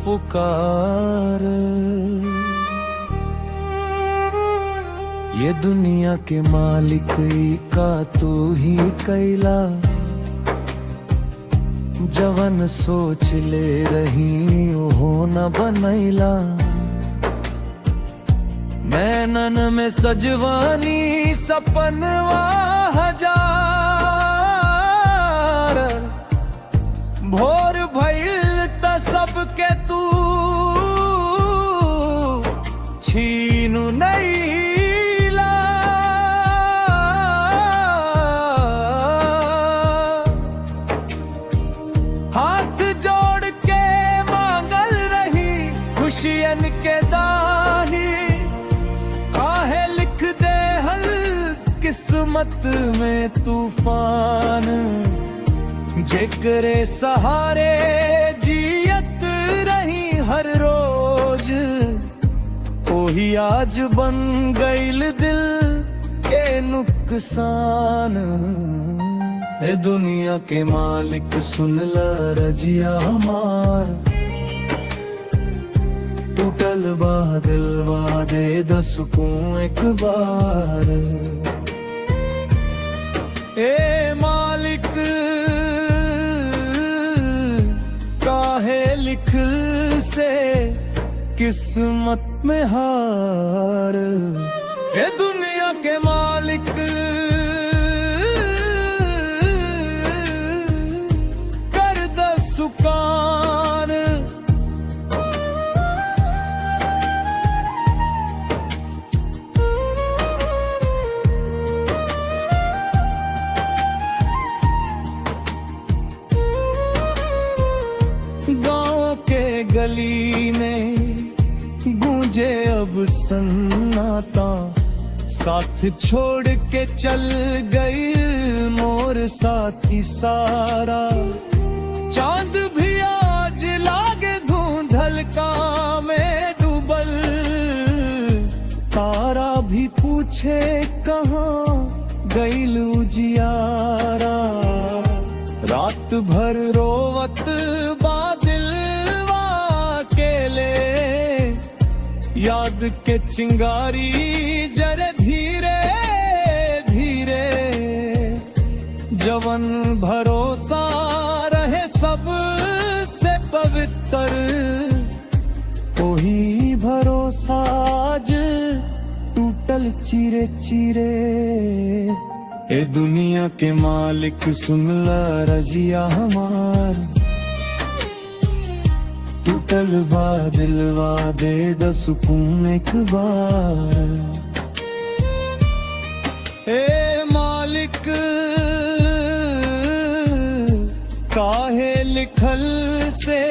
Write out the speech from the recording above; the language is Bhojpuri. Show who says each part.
Speaker 1: पुकार। ये दुनिया के मालिक का तू ही कैला, जवन सोच ले रही हो न बनैला। नैनन में सजवानी सपनवा हजार, भोर भइल त सबके तू छीनु नैला। हाथ जोड़ के मांगल रही खुशियन के दानी, काहे लिख दे हल किस्मत में तूफान। जेकरे सहारे जियत रही हर रोज, ओही आज बन गईल दिल के नुकसान। ए दुनिया के मालिक सुन ल रजिया हमार, टूटल बा दिलवा दे द सुकून एक बार। ए मालिक काहे लिख से किस्मत में हार। ए दुनिया के मालिक कर द सुकान। गांव के गली में गूंजे अब सन्नाटा, साथ छोड़ के चल गई मोर साथी सारा। चांद भी आज लागे धुंधल का में डूबल, तारा भी पूछे कहाँ गईल उजियारा। रात भर रोवत बादलवा अकेले, याद के चिंगारी जरे धीरे धीरे। जवन भरोसा रहे सब से पवित्र, वही भरोसा आज टूटल चीरे चीरे। ए दुनिया के मालिक सुन ल रजिया हमार, टूटल बा दिलवा दे द सुकून एक बार। ए मालिक काहे लिखल से